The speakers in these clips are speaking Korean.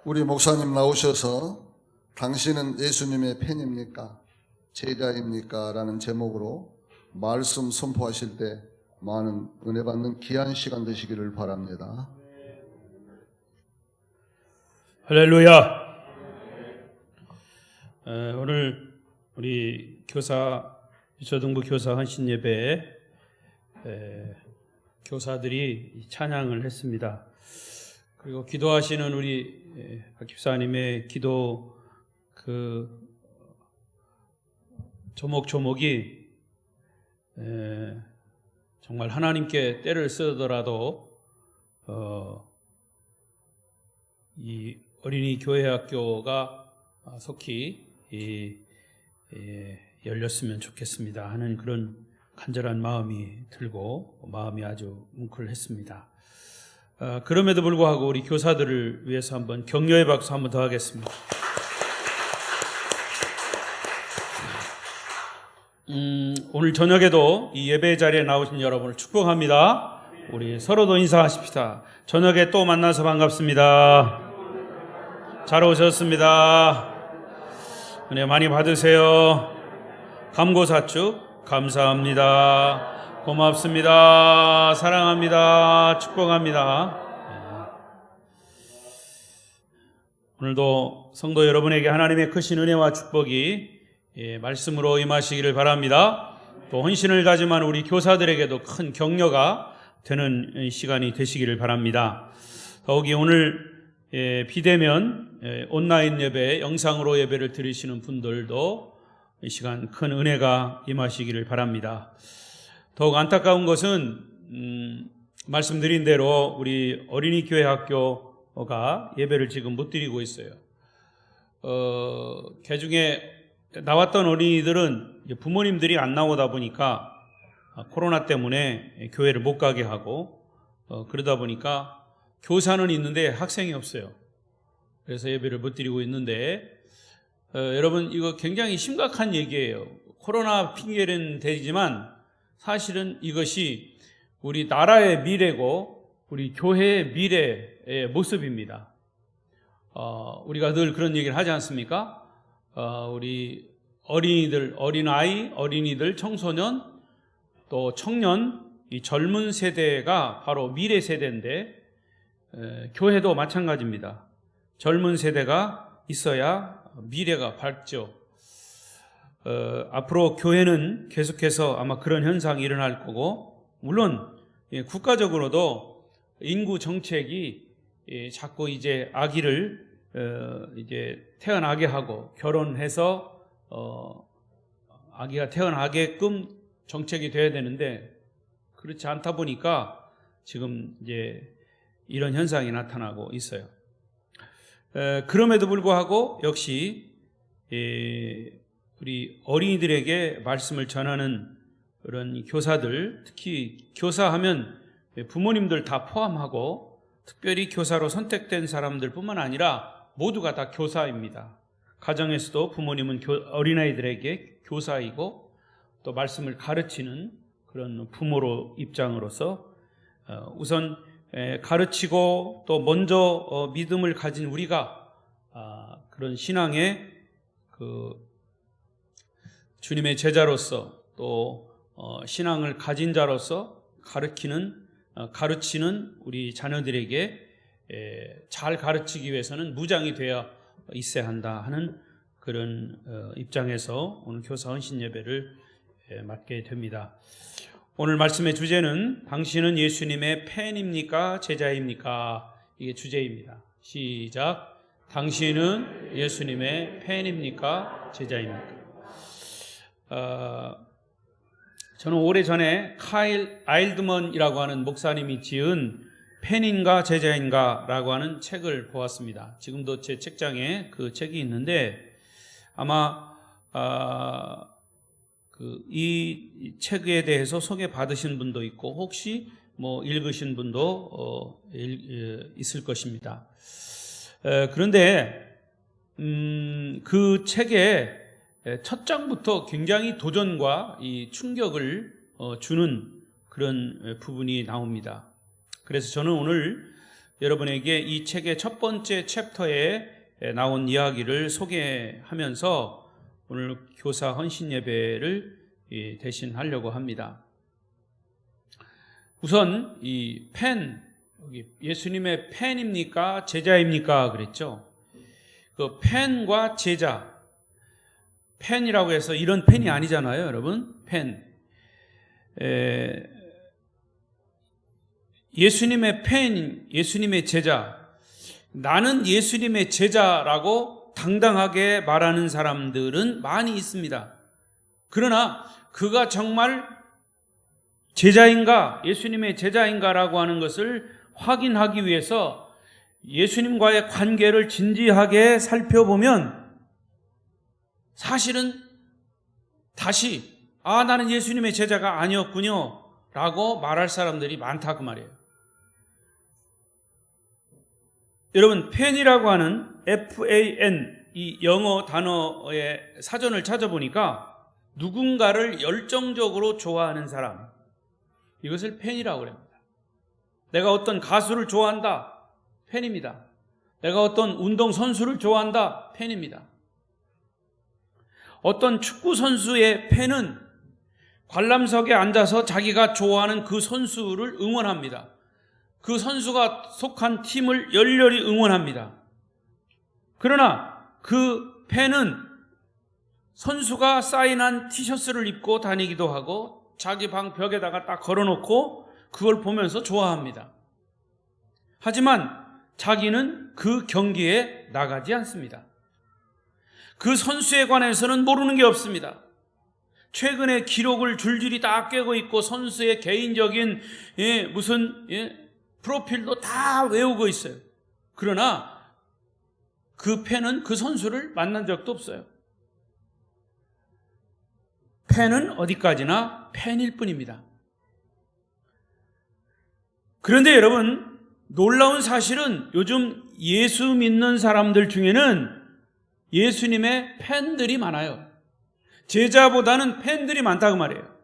우리 목사님 나오셔서 당신은 예수님의 팬입니까? 제자입니까? 라는 제목으로 말씀 선포하실 때 많은 은혜 받는 귀한 시간 되시기를 바랍니다. 할렐루야. 오늘 우리 유초등부 교사 헌신 예배에 교사들이 찬양을 했습니다. 그리고 기도하시는 우리 박 집사님의 기도 조목조목이 정말 하나님께 때를 쓰더라도 이 어린이 교회학교가 속히 열렸으면 좋겠습니다 하는 그런 간절한 마음이 들고 마음이 아주 뭉클했습니다. 그럼에도 불구하고 우리 교사들을 위해서 한번 격려의 박수 한번 더 하겠습니다. 오늘 저녁에도 이 예배 자리에 나오신 여러분을 축복합니다. 우리 서로도 인사하십시다. 저녁에 또 만나서 반갑습니다. 잘 오셨습니다. 은혜 많이 받으세요. 감고사축 감사합니다. 고맙습니다. 사랑합니다. 축복합니다. 오늘도 성도 여러분에게 하나님의 크신 은혜와 축복이 말씀으로 임하시기를 바랍니다. 또 헌신을 다짐한 우리 교사들에게도 큰 격려가 되는 시간이 되시기를 바랍니다. 더욱이 오늘 비대면 온라인 예배, 영상으로 예배를 드리시는 분들도 이 시간 큰 은혜가 임하시기를 바랍니다. 더욱 안타까운 것은 말씀드린 대로 우리 어린이 교회 학교가 예배를 지금 못 드리고 있어요. 개중에 나왔던 어린이들은 부모님들이 안 나오다 보니까 코로나 때문에 교회를 못 가게 하고 그러다 보니까 교사는 있는데 학생이 없어요. 그래서 예배를 못 드리고 있는데 여러분 이거 굉장히 심각한 얘기예요. 코로나 핑계는 되지만 사실은 이것이 우리 나라의 미래고 우리 교회의 미래의 모습입니다. 우리가 늘 그런 얘기를 하지 않습니까? 우리 어린이들, 어린이들, 청소년, 또 청년, 이 젊은 세대가 바로 미래 세대인데 교회도 마찬가지입니다. 젊은 세대가 있어야 미래가 밝죠. 앞으로 교회는 계속해서 아마 그런 현상이 일어날 거고, 물론 국가적으로도 인구 정책이 자꾸 이제 아기를 이제 태어나게 하고 결혼해서 아기가 태어나게끔 정책이 돼야 되는데 그렇지 않다 보니까 지금 이제 이런 현상이 나타나고 있어요. 그럼에도 불구하고 역시 우리 어린이들에게 말씀을 전하는 그런 교사들, 특히 교사하면 부모님들 다 포함하고 특별히 교사로 선택된 사람들 뿐만 아니라 모두가 다 교사입니다. 가정에서도 부모님은 어린아이들에게 교사이고 또 말씀을 가르치는 그런 부모로 입장으로서 우선 가르치고 또 먼저 믿음을 가진 우리가 그런 신앙의 주님의 제자로서 또 신앙을 가진 자로서 가르치는 우리 자녀들에게 잘 가르치기 위해서는 무장이 되어 있어야 한다 하는 그런 입장에서 오늘 교사 헌신 예배를 맡게 됩니다. 오늘 말씀의 주제는 당신은 예수님의 팬입니까? 제자입니까? 이게 주제입니다. 시작. 당신은 예수님의 팬입니까? 제자입니까? 저는 오래전에 카일 아일드먼이라고 하는 목사님이 지은 팬인가 제자인가 라고 하는 책을 보았습니다. 지금도 제 책장에 그 책이 있는데 아마 이 책에 대해서 소개받으신 분도 있고 혹시 읽으신 분도 있을 것입니다. 그런데 그 책의 첫 장부터 굉장히 도전과 이 충격을 주는 그런 부분이 나옵니다. 그래서 저는 오늘 여러분에게 이 책의 첫 번째 챕터에 나온 이야기를 소개하면서 오늘 교사 헌신 예배를 대신하려고 합니다. 우선 이 펜, 예수님의 펜입니까? 제자입니까? 그랬죠. 그 펜과 제자, 펜이라고 해서 이런 펜이 아니잖아요, 여러분. 펜. 예수님의 펜, 예수님의 제자. 나는 예수님의 제자라고 당당하게 말하는 사람들은 많이 있습니다. 그러나 그가 정말 제자인가, 예수님의 제자인가라고 하는 것을 확인하기 위해서 예수님과의 관계를 진지하게 살펴보면 사실은 다시 나는 예수님의 제자가 아니었군요 라고 말할 사람들이 많다고 말이에요. 여러분, 펜이라고 하는 FAN 이 영어 단어의 사전을 찾아보니까 누군가를 열정적으로 좋아하는 사람, 이것을 팬이라고 합니다. 내가 어떤 가수를 좋아한다, 팬입니다. 내가 어떤 운동선수를 좋아한다, 팬입니다. 어떤 축구선수의 팬은 관람석에 앉아서 자기가 좋아하는 그 선수를 응원합니다. 그 선수가 속한 팀을 열렬히 응원합니다. 그러나 그 팬은 선수가 사인한 티셔츠를 입고 다니기도 하고 자기 방 벽에다가 딱 걸어놓고 그걸 보면서 좋아합니다. 하지만 자기는 그 경기에 나가지 않습니다. 그 선수에 관해서는 모르는 게 없습니다. 최근에 기록을 줄줄이 다 깨고 있고 선수의 개인적인 무슨 프로필도 다 외우고 있어요. 그러나 그 팬은 그 선수를 만난 적도 없어요. 팬은 어디까지나 팬일 뿐입니다. 그런데 여러분, 놀라운 사실은 요즘 예수 믿는 사람들 중에는 예수님의 팬들이 많아요. 제자보다는 팬들이 많다고 말해요.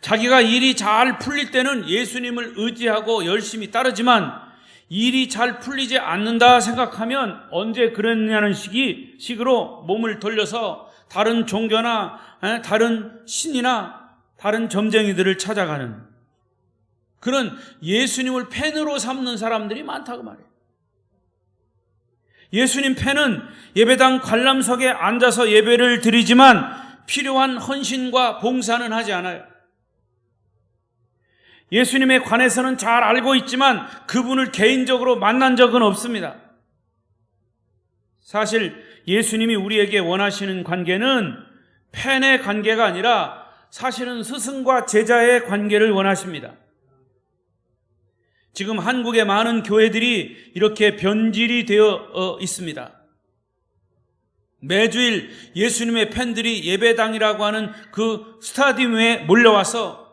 자기가 일이 잘 풀릴 때는 예수님을 의지하고 열심히 따르지만 일이 잘 풀리지 않는다 생각하면 언제 그랬냐는 식으로 몸을 돌려서 다른 종교나 다른 신이나 다른 점쟁이들을 찾아가는 그런 예수님을 팬으로 삼는 사람들이 많다고 말해요. 예수님 팬은 예배당 관람석에 앉아서 예배를 드리지만 필요한 헌신과 봉사는 하지 않아요. 예수님에 관해서는 잘 알고 있지만 그분을 개인적으로 만난 적은 없습니다. 사실 예수님이 우리에게 원하시는 관계는 팬의 관계가 아니라 사실은 스승과 제자의 관계를 원하십니다. 지금 한국의 많은 교회들이 이렇게 변질이 되어 있습니다. 매주일 예수님의 팬들이 예배당이라고 하는 그 스타디움에 몰려와서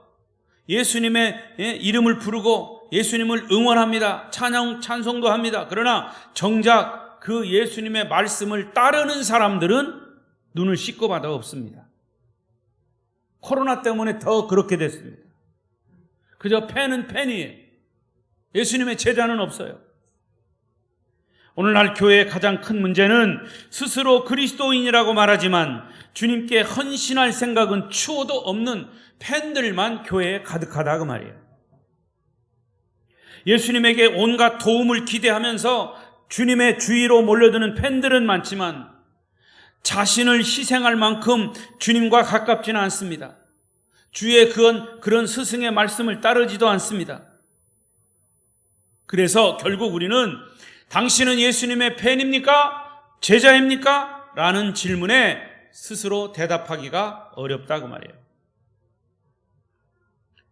예수님의 이름을 부르고 예수님을 응원합니다. 찬송도 합니다. 그러나 정작 그 예수님의 말씀을 따르는 사람들은 눈을 씻고 받아 없습니다. 코로나 때문에 더 그렇게 됐습니다. 그저 팬은 팬이에요. 예수님의 제자는 없어요. 오늘날 교회의 가장 큰 문제는 스스로 그리스도인이라고 말하지만 주님께 헌신할 생각은 추호도 없는 팬들만 교회에 가득하다 그 말이에요. 예수님에게 온갖 도움을 기대하면서 주님의 주위로 몰려드는 팬들은 많지만 자신을 희생할 만큼 주님과 가깝지는 않습니다. 주의 그런 스승의 말씀을 따르지도 않습니다. 그래서 결국 우리는 당신은 예수님의 팬입니까? 제자입니까? 라는 질문에 스스로 대답하기가 어렵다고 말이에요.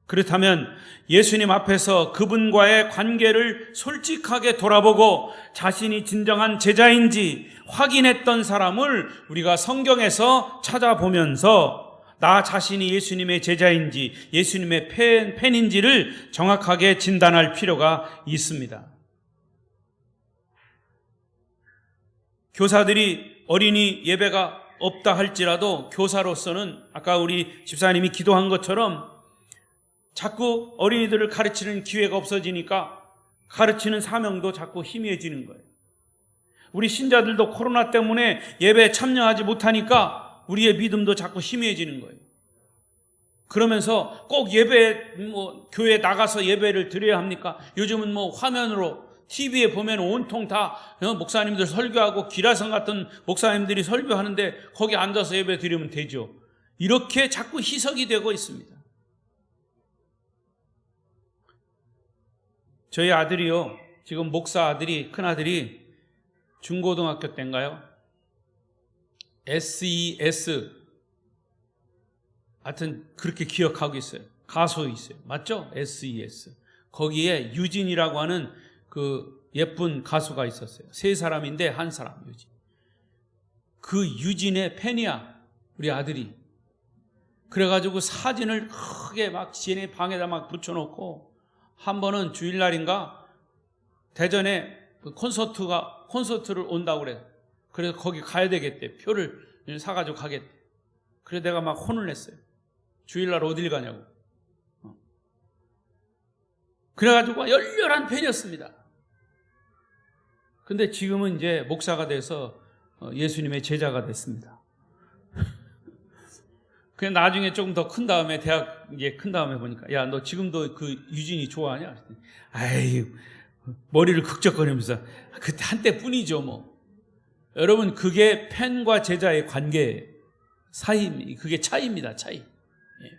그렇다면 예수님 앞에서 그분과의 관계를 솔직하게 돌아보고 자신이 진정한 제자인지 확인했던 사람을 우리가 성경에서 찾아보면서 나 자신이 예수님의 제자인지 예수님의 팬인지를 정확하게 진단할 필요가 있습니다. 교사들이 어린이 예배가 없다 할지라도 교사로서는 아까 우리 집사님이 기도한 것처럼 자꾸 어린이들을 가르치는 기회가 없어지니까 가르치는 사명도 자꾸 희미해지는 거예요. 우리 신자들도 코로나 때문에 예배에 참여하지 못하니까 우리의 믿음도 자꾸 희미해지는 거예요. 그러면서 꼭 교회 나가서 예배를 드려야 합니까? 요즘은 화면으로 TV에 보면 온통 다 목사님들 설교하고 기라성 같은 목사님들이 설교하는데 거기 앉아서 예배 드리면 되죠. 이렇게 자꾸 희석이 되고 있습니다. 저희 아들이요, 지금 목사 아들이, 큰아들이 중고등학교 때인가요? SES 하여튼 그렇게 기억하고 있어요. 가수 있어요. 맞죠? SES. 거기에 유진이라고 하는 그 예쁜 가수가 있었어요. 세 사람인데 한 사람, 유진. 그 유진의 팬이야, 우리 아들이. 그래가지고 사진을 크게 막 지네 방에다 막 붙여놓고, 한 번은 주일날인가 대전에 콘서트를 온다고 그래. 그래서 거기 가야 되겠대. 표를 사가지고 가겠대. 그래서 내가 막 혼을 냈어요. 주일날 어딜 가냐고. 그래가지고 열렬한 팬이었습니다. 근데 지금은 이제 목사가 돼서 예수님의 제자가 됐습니다. 그냥 나중에 조금 더 큰 다음에, 대학 이제 큰 다음에 보니까, 야, 너 지금도 그 유진이 좋아하냐? 아이, 머리를 극적거리면서, 그때 한때뿐이죠, 뭐. 여러분, 그게 팬과 제자의 관계 사이, 그게 차이입니다, 차이. 예.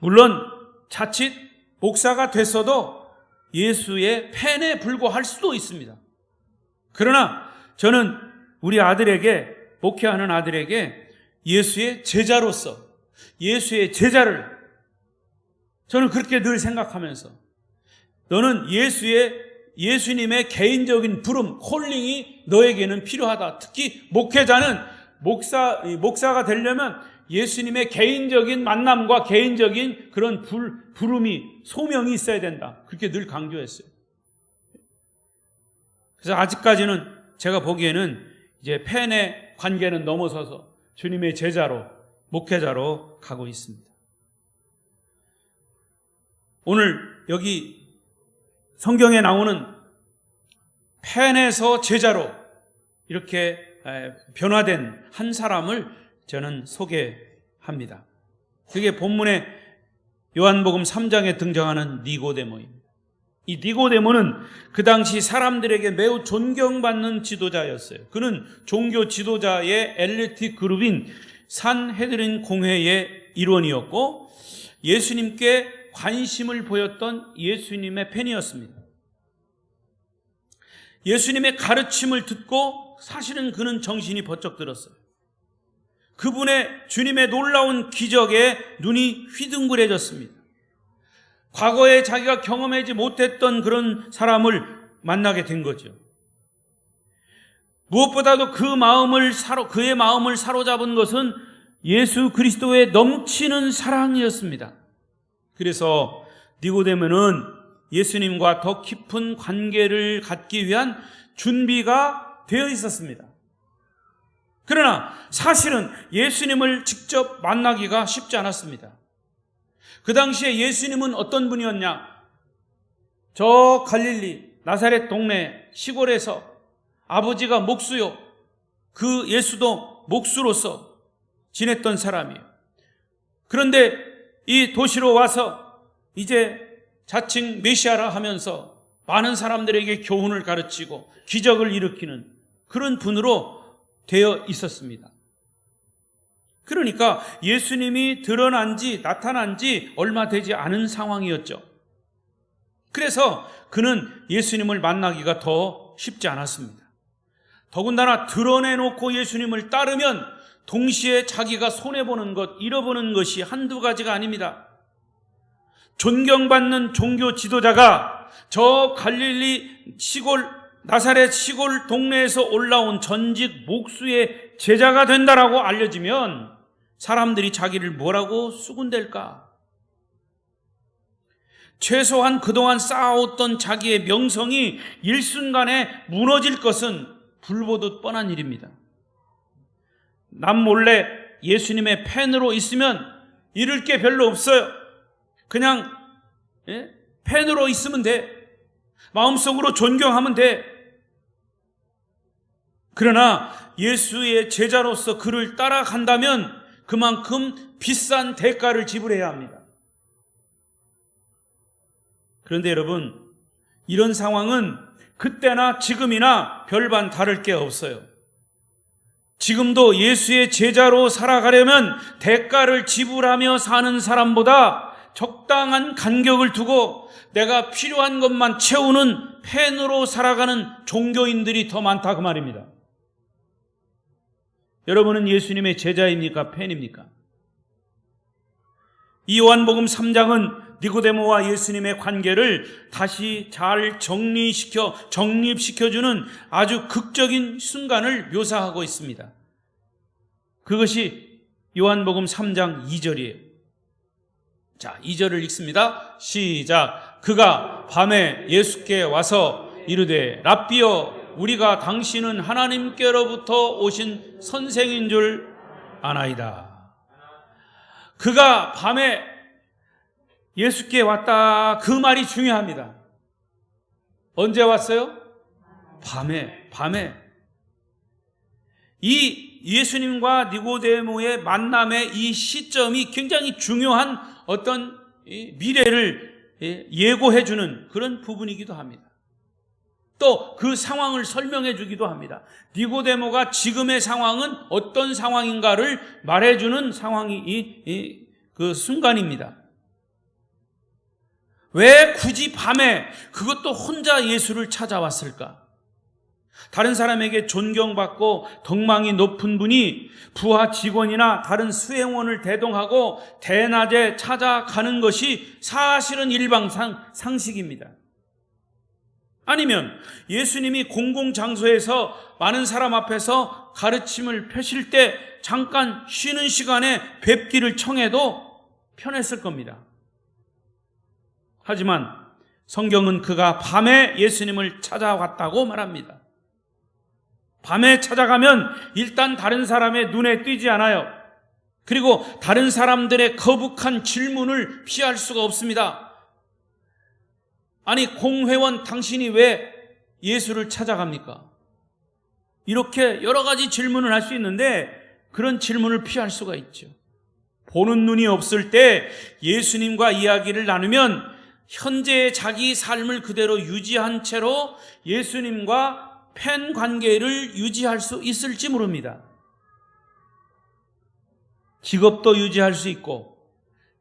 물론 자칫 목사가 됐어도 예수의 팬에 불과할 수도 있습니다. 그러나 저는 우리 아들에게, 목회하는 아들에게 예수의 제자로서, 예수의 제자를 저는 그렇게 늘 생각하면서, 너는 예수님의 개인적인 부름, 콜링이 너에게는 필요하다. 특히 목회자는 목사가 되려면 예수님의 개인적인 만남과 개인적인 그런 부름이, 소명이 있어야 된다. 그렇게 늘 강조했어요. 그래서 아직까지는 제가 보기에는 이제 팬의 관계는 넘어서서 주님의 제자로, 목회자로 가고 있습니다. 오늘 여기 성경에 나오는 팬에서 제자로 이렇게 변화된 한 사람을 저는 소개합니다. 그게 본문의 요한복음 3장에 등장하는 니고데모입니다. 이 니고데모는 그 당시 사람들에게 매우 존경받는 지도자였어요. 그는 종교 지도자의 엘리트 그룹인 산헤드린 공회의 일원이었고, 예수님께 관심을 보였던 예수님의 팬이었습니다. 예수님의 가르침을 듣고 사실은 그는 정신이 번쩍 들었어요. 그분의, 주님의 놀라운 기적에 눈이 휘둥그레졌습니다. 과거에 자기가 경험하지 못했던 그런 사람을 만나게 된 거죠. 무엇보다도 그의 마음을 사로잡은 것은 예수 그리스도의 넘치는 사랑이었습니다. 그래서 니고데모는 예수님과 더 깊은 관계를 갖기 위한 준비가 되어 있었습니다. 그러나 사실은 예수님을 직접 만나기가 쉽지 않았습니다. 그 당시에 예수님은 어떤 분이었냐? 저 갈릴리 나사렛 동네 시골에서 아버지가 목수요, 그 예수도 목수로서 지냈던 사람이에요. 그런데 이 도시로 와서 이제 자칭 메시아라 하면서 많은 사람들에게 교훈을 가르치고 기적을 일으키는 그런 분으로 되어 있었습니다. 그러니까 예수님이 나타난 지 얼마 되지 않은 상황이었죠. 그래서 그는 예수님을 만나기가 더 쉽지 않았습니다. 더군다나 드러내놓고 예수님을 따르면 동시에 자기가 손해보는 것, 잃어보는 것이 한두 가지가 아닙니다. 존경받는 종교 지도자가 저 갈릴리 시골, 나사렛 시골 동네에서 올라온 전직 목수의 제자가 된다라고 알려지면 사람들이 자기를 뭐라고 수군댈까? 최소한 그동안 쌓아왔던 자기의 명성이 일순간에 무너질 것은 불보듯 뻔한 일입니다. 남몰래 예수님의 팬으로 있으면 잃을 게 별로 없어요. 그냥 팬으로 있으면 돼. 마음속으로 존경하면 돼. 그러나 예수의 제자로서 그를 따라간다면 그만큼 비싼 대가를 지불해야 합니다. 그런데 여러분, 이런 상황은 그때나 지금이나 별반 다를 게 없어요. 지금도 예수의 제자로 살아가려면 대가를 지불하며 사는 사람보다 적당한 간격을 두고 내가 필요한 것만 채우는 팬으로 살아가는 종교인들이 더 많다 그 말입니다. 여러분은 예수님의 제자입니까? 팬입니까? 이 요한복음 3장은 니고데모와 예수님의 관계를 다시 잘 정립시켜주는 아주 극적인 순간을 묘사하고 있습니다. 그것이 요한복음 3장 2절이에요. 자, 2절을 읽습니다. 시작. 그가 밤에 예수께 와서 이르되 랍비여, 우리가 당신은 하나님께로부터 오신 선생인 줄 아나이다. 그가 밤에 예수께 왔다, 그 말이 중요합니다. 언제 왔어요? 밤에. 이 예수님과 니고데모의 만남의 이 시점이 굉장히 중요한 어떤 미래를 예고해주는 그런 부분이기도 합니다. 또 그 상황을 설명해 주기도 합니다. 니고데모가 지금의 상황은 어떤 상황인가를 말해주는 상황이 그 순간입니다. 왜 굳이 밤에 그것도 혼자 예수를 찾아왔을까? 다른 사람에게 존경받고 덕망이 높은 분이 부하 직원이나 다른 수행원을 대동하고 대낮에 찾아가는 것이 사실은 일반 상식입니다. 아니면 예수님이 공공장소에서 많은 사람 앞에서 가르침을 펴실 때 잠깐 쉬는 시간에 뵙기를 청해도 편했을 겁니다. 하지만 성경은 그가 밤에 예수님을 찾아왔다고 말합니다. 밤에 찾아가면 일단 다른 사람의 눈에 띄지 않아요. 그리고 다른 사람들의 거북한 질문을 피할 수가 없습니다. 아니, 공회원 당신이 왜 예수를 찾아갑니까? 이렇게 여러 가지 질문을 할 수 있는데 그런 질문을 피할 수가 있죠. 보는 눈이 없을 때 예수님과 이야기를 나누면 현재의 자기 삶을 그대로 유지한 채로 예수님과 팬 관계를 유지할 수 있을지 모릅니다. 직업도 유지할 수 있고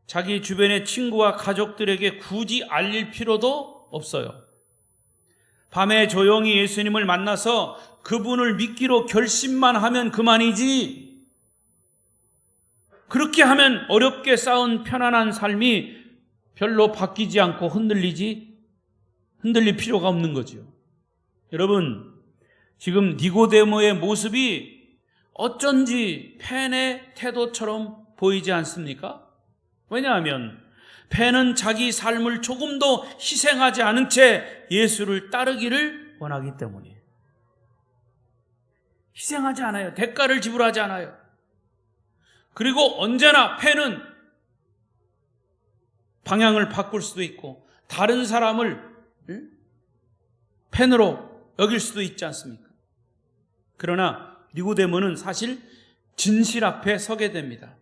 자기 주변의 친구와 가족들에게 굳이 알릴 필요도 없어요. 밤에 조용히 예수님을 만나서 그분을 믿기로 결심만 하면 그만이지, 그렇게 하면 어렵게 쌓은 편안한 삶이 별로 바뀌지 않고 흔들릴 필요가 없는 거죠. 여러분, 지금 니고데모의 모습이 어쩐지 팬의 태도처럼 보이지 않습니까? 왜냐하면 팬은 자기 삶을 조금도 희생하지 않은 채 예수를 따르기를 원하기 때문이에요. 희생하지 않아요. 대가를 지불하지 않아요. 그리고 언제나 팬은 방향을 바꿀 수도 있고 다른 사람을 팬으로 여길 수도 있지 않습니까? 그러나 니고데모는 사실 진실 앞에 서게 됩니다.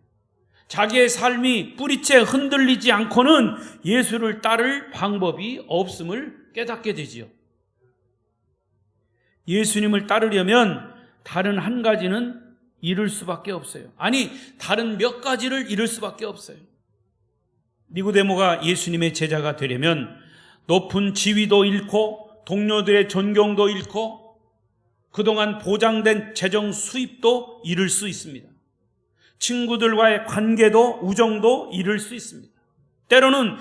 자기의 삶이 뿌리채 흔들리지 않고는 예수를 따를 방법이 없음을 깨닫게 되지요. 예수님을 따르려면 다른 한 가지는 잃을 수밖에 없어요. 아니, 다른 몇 가지를 잃을 수밖에 없어요. 니고데모가 예수님의 제자가 되려면 높은 지위도 잃고 동료들의 존경도 잃고 그동안 보장된 재정 수입도 잃을 수 있습니다. 친구들과의 관계도 우정도 잃을 수 있습니다. 때로는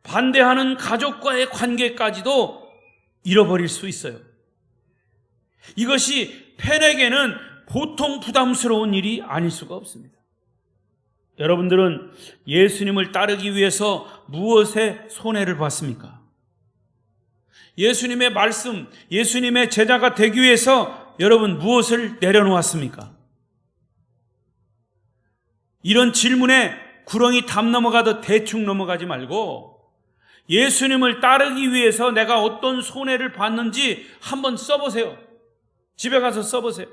반대하는 가족과의 관계까지도 잃어버릴 수 있어요. 이것이 팬에게는 보통 부담스러운 일이 아닐 수가 없습니다. 여러분들은 예수님을 따르기 위해서 무엇에 손해를 봤습니까? 예수님의 말씀, 예수님의 제자가 되기 위해서 여러분 무엇을 내려놓았습니까? 이런 질문에 구렁이 담 넘어가듯 대충 넘어가지 말고 예수님을 따르기 위해서 내가 어떤 손해를 봤는지 한번 써보세요. 집에 가서 써보세요.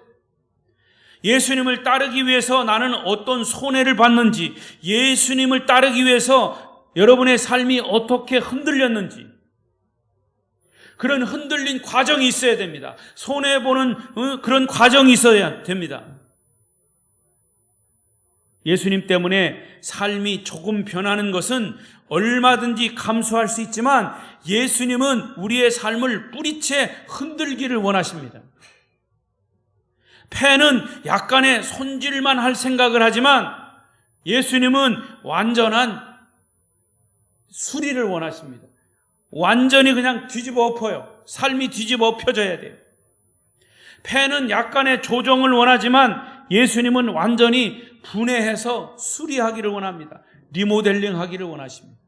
예수님을 따르기 위해서 나는 어떤 손해를 봤는지, 예수님을 따르기 위해서 여러분의 삶이 어떻게 흔들렸는지, 그런 흔들린 과정이 있어야 됩니다. 손해보는 그런 과정이 있어야 됩니다. 예수님 때문에 삶이 조금 변하는 것은 얼마든지 감수할 수 있지만 예수님은 우리의 삶을 뿌리채 흔들기를 원하십니다. 폐는 약간의 손질만 할 생각을 하지만 예수님은 완전한 수리를 원하십니다. 완전히 그냥 뒤집어 엎어요. 삶이 뒤집어 엎혀져야 돼요. 폐는 약간의 조정을 원하지만 예수님은 완전히 분해해서 수리하기를 원합니다. 리모델링 하기를 원하십니다.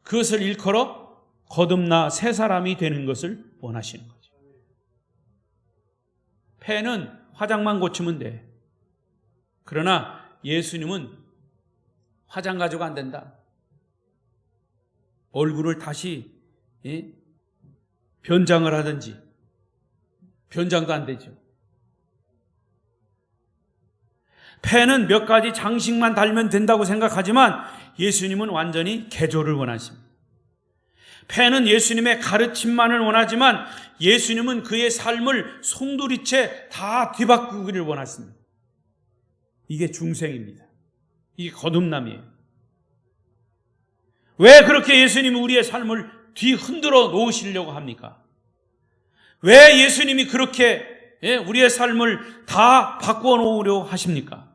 그것을 일컬어 거듭나 새 사람이 되는 것을 원하시는 거죠. 폐는 화장만 고치면 돼. 그러나 예수님은 화장 가지고 안 된다. 얼굴을 다시 변장을 하든지, 변장도 안 되죠. 폐는 몇 가지 장식만 달면 된다고 생각하지만 예수님은 완전히 개조를 원하십니다. 폐는 예수님의 가르침만을 원하지만 예수님은 그의 삶을 송두리째 다 뒤바꾸기를 원하십니다. 이게 중생입니다. 이게 거듭남이에요. 왜 그렇게 예수님이 우리의 삶을 뒤흔들어 놓으시려고 합니까? 왜 예수님이 그렇게 우리의 삶을 다 바꾸어 놓으려 하십니까?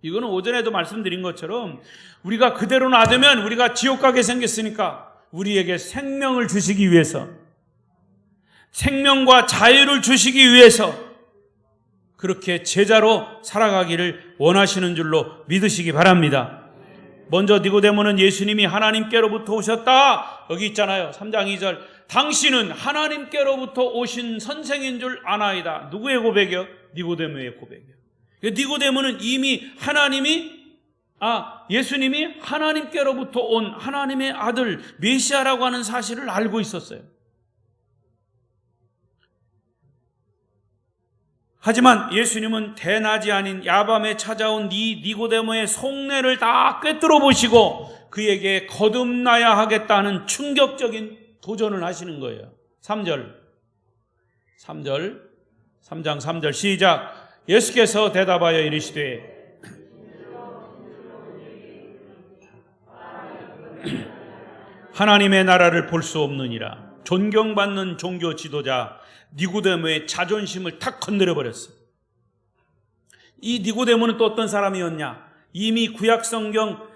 이거는 오전에도 말씀드린 것처럼 우리가 그대로 놔두면 우리가 지옥 가게 생겼으니까 우리에게 생명을 주시기 위해서, 생명과 자유를 주시기 위해서 그렇게 제자로 살아가기를 원하시는 줄로 믿으시기 바랍니다. 먼저 니고데모는 예수님이 하나님께로부터 오셨다. 여기 있잖아요. 3장 2절. 당신은 하나님께로부터 오신 선생인 줄 아나이다. 누구의 고백이요? 니고데모의 고백이요. 니고데모는 이미 예수님이 하나님께로부터 온 하나님의 아들 메시아라고 하는 사실을 알고 있었어요. 하지만 예수님은 대낮이 아닌 야밤에 찾아온 니고데모의 속내를 다 꿰뚫어 보시고 그에게 거듭나야 하겠다는 충격적인 도전을 하시는 거예요. 3장 3절 시작. 예수께서 대답하여 이르시되 하나님의 나라를 볼 수 없느니라. 존경받는 종교 지도자 니고데모의 자존심을 탁 건드려 버렸어요. 이 니고데모는 또 어떤 사람이었냐? 이미 구약성경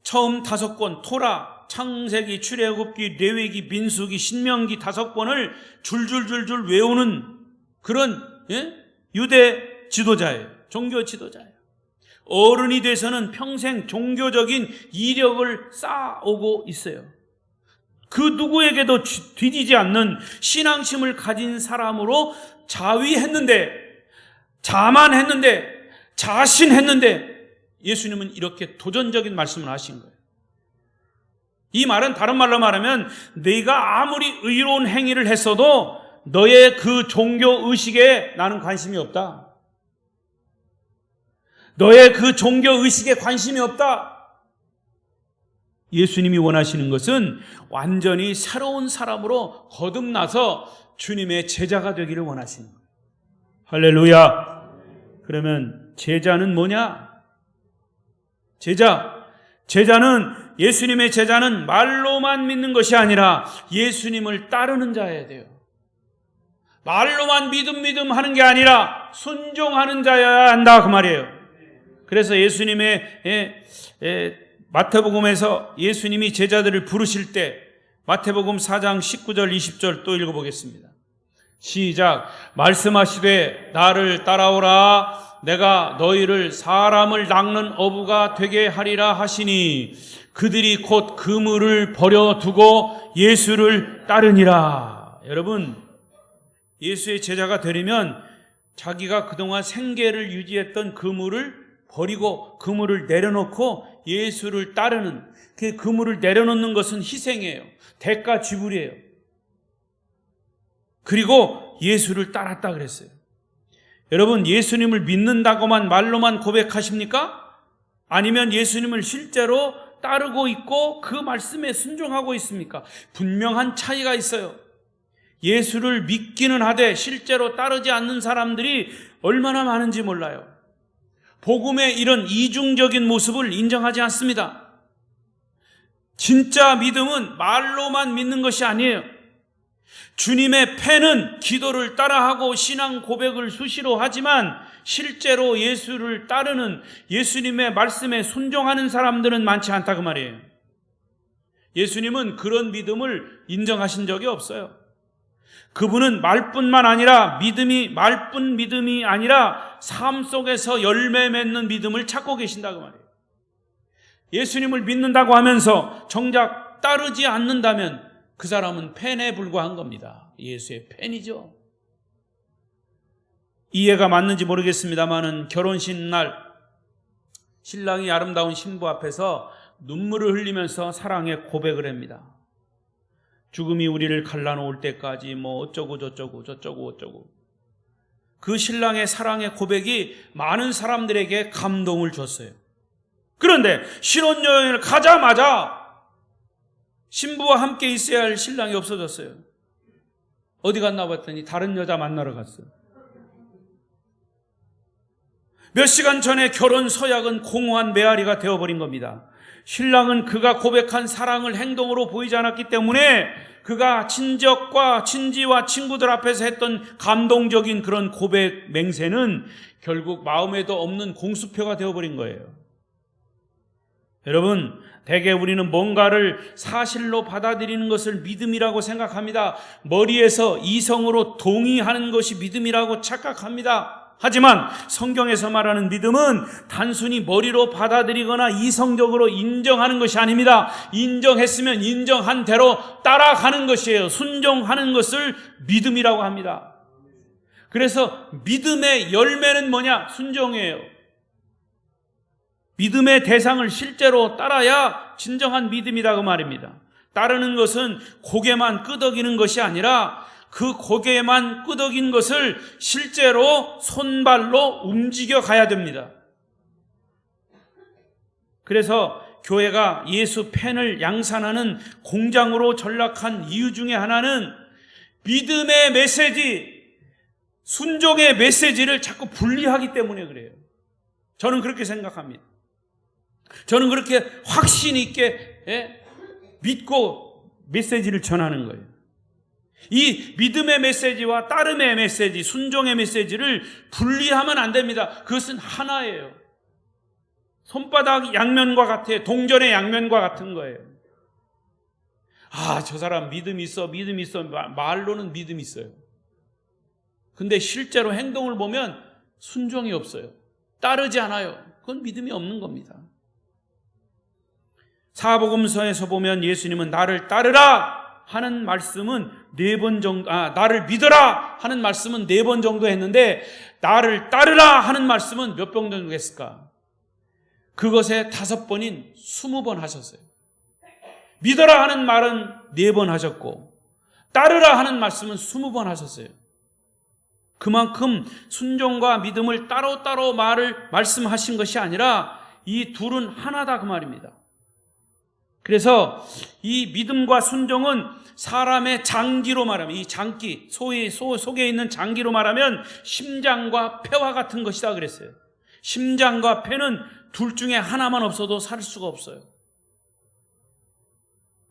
처음 5권 토라, 창세기, 출애굽기, 레위기, 민수기, 신명기 5권을 줄줄줄줄 외우는 그런 유대 지도자예요. 종교 지도자예요. 어른이 돼서는 평생 종교적인 이력을 쌓아오고 있어요. 그 누구에게도 뒤지지 않는 신앙심을 가진 사람으로 자만했는데 자신했는데 예수님은 이렇게 도전적인 말씀을 하신 거예요. 이 말은 다른 말로 말하면 네가 아무리 의로운 행위를 했어도 너의 그 종교 의식에 나는 관심이 없다. 너의 그 종교 의식에 관심이 없다. 예수님이 원하시는 것은 완전히 새로운 사람으로 거듭나서 주님의 제자가 되기를 원하시는 거예요. 할렐루야. 그러면 제자는 뭐냐? 예수님의 제자는 말로만 믿는 것이 아니라 예수님을 따르는 자여야 돼요. 말로만 믿음 하는 게 아니라 순종하는 자여야 한다 그 말이에요. 그래서 예수님의 마태복음에서 예수님이 제자들을 부르실 때 마태복음 4장 19절 20절 또 읽어보겠습니다. 시작. 말씀하시되 나를 따라오라. 내가 너희를 사람을 낚는 어부가 되게 하리라 하시니 그들이 곧 그물을 버려두고 예수를 따르니라. 여러분, 예수의 제자가 되려면 자기가 그동안 생계를 유지했던 그물을 버리고 그물을 내려놓고 예수를 따르는, 그 그물을 내려놓는 것은 희생이에요. 대가 지불이에요. 그리고 예수를 따랐다 그랬어요. 여러분, 예수님을 믿는다고만 말로만 고백하십니까? 아니면 예수님을 실제로 따르고 있고 그 말씀에 순종하고 있습니까? 분명한 차이가 있어요. 예수를 믿기는 하되 실제로 따르지 않는 사람들이 얼마나 많은지 몰라요. 복음의 이런 이중적인 모습을 인정하지 않습니다. 진짜 믿음은 말로만 믿는 것이 아니에요. 주님의 팬은 기도를 따라하고 신앙 고백을 수시로 하지만 실제로 예수를 따르는, 예수님의 말씀에 순종하는 사람들은 많지 않다 그 말이에요. 예수님은 그런 믿음을 인정하신 적이 없어요. 그분은 말뿐만 아니라 말뿐 믿음이 아니라 삶 속에서 열매 맺는 믿음을 찾고 계신다 그 말이에요. 예수님을 믿는다고 하면서 정작 따르지 않는다면 그 사람은 팬에 불과한 겁니다. 예수의 팬이죠. 이해가 맞는지 모르겠습니다만은 결혼식 날 신랑이 아름다운 신부 앞에서 눈물을 흘리면서 사랑의 고백을 합니다. 죽음이 우리를 갈라놓을 때까지 뭐 어쩌고 저쩌고. 그 신랑의 사랑의 고백이 많은 사람들에게 감동을 줬어요. 그런데 신혼여행을 가자마자 신부와 함께 있어야 할 신랑이 없어졌어요. 어디 갔나 봤더니 다른 여자 만나러 갔어요. 몇 시간 전에 결혼 서약은 공허한 메아리가 되어버린 겁니다. 신랑은 그가 고백한 사랑을 행동으로 보이지 않았기 때문에 그가 친지와 친구들 앞에서 했던 감동적인 그런 고백 맹세는 결국 마음에도 없는 공수표가 되어버린 거예요. 여러분, 대개 우리는 뭔가를 사실로 받아들이는 것을 믿음이라고 생각합니다. 머리에서 이성으로 동의하는 것이 믿음이라고 착각합니다. 하지만 성경에서 말하는 믿음은 단순히 머리로 받아들이거나 이성적으로 인정하는 것이 아닙니다. 인정했으면 인정한 대로 따라가는 것이에요. 순종하는 것을 믿음이라고 합니다. 그래서 믿음의 열매는 뭐냐? 순종이에요. 믿음의 대상을 실제로 따라야 진정한 믿음이다 그 말입니다. 따르는 것은 고개만 끄덕이는 것이 아니라 그 고개만 끄덕인 것을 실제로 손발로 움직여 가야 됩니다. 그래서 교회가 예수 팬을 양산하는 공장으로 전락한 이유 중에 하나는 믿음의 메시지, 순종의 메시지를 자꾸 분리하기 때문에 그래요. 저는 그렇게 생각합니다. 저는 그렇게 확신 있게 믿고 메시지를 전하는 거예요. 이 믿음의 메시지와 따름의 메시지, 순종의 메시지를 분리하면 안 됩니다. 그것은 하나예요. 손바닥 양면과 같아요. 동전의 양면과 같은 거예요. 아, 저 사람 믿음 있어. 말로는 믿음 있어요. 근데 실제로 행동을 보면 순종이 없어요. 따르지 않아요. 그건 믿음이 없는 겁니다. 사복음서에서 보면 예수님은 나를 따르라 하는 말씀은 나를 믿어라 하는 말씀은 4번 정도 했는데 나를 따르라 하는 말씀은 몇 번 정도 했을까? 그것에 5번인 20번 하셨어요. 믿어라 하는 말은 4번 하셨고 따르라 하는 말씀은 20번 하셨어요. 그만큼 순종과 믿음을 따로따로 말씀하신 것이 아니라 이 둘은 하나다 그 말입니다. 그래서 이 믿음과 순종은 사람의 장기로 말하면, 이 장기, 속에 있는 장기로 말하면 심장과 폐와 같은 것이다 그랬어요. 심장과 폐는 둘 중에 하나만 없어도 살 수가 없어요.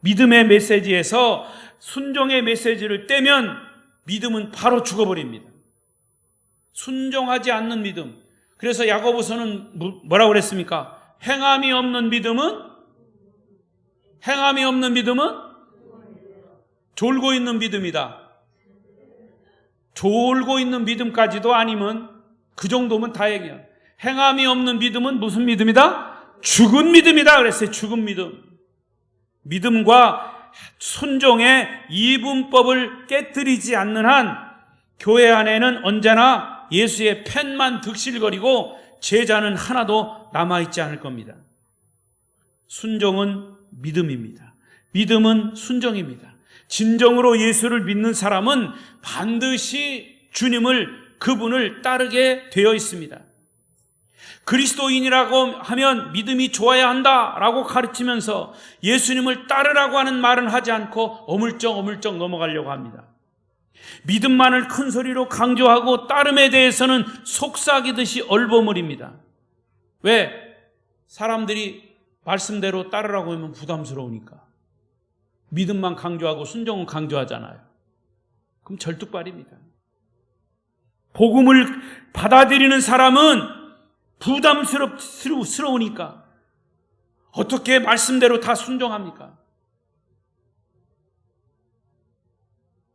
믿음의 메시지에서 순종의 메시지를 떼면 믿음은 바로 죽어버립니다. 순종하지 않는 믿음. 그래서 야고보서는 뭐라고 그랬습니까? 행함이 없는 믿음은 졸고 있는 믿음이다. 졸고 있는 믿음까지도 아니면 그 정도면 다행이야. 행함이 없는 믿음은 무슨 믿음이다? 죽은 믿음이다 그랬어요. 죽은 믿음. 믿음과 순종의 이분법을 깨뜨리지 않는 한 교회 안에는 언제나 예수의 펜만 득실거리고 제자는 하나도 남아있지 않을 겁니다. 순종은 믿음입니다. 믿음은 순종입니다. 진정으로 예수를 믿는 사람은 반드시 그분을 따르게 되어 있습니다. 그리스도인이라고 하면 믿음이 좋아야 한다라고 가르치면서 예수님을 따르라고 하는 말은 하지 않고 어물쩍 넘어가려고 합니다. 믿음만을 큰 소리로 강조하고 따름에 대해서는 속삭이듯이 얼버무립니다. 왜? 사람들이 말씀대로 따르라고 하면 부담스러우니까. 믿음만 강조하고 순종은 강조하잖아요. 그럼 절뚝발입니다. 복음을 받아들이는 사람은 부담스러우니까 어떻게 말씀대로 다 순종합니까?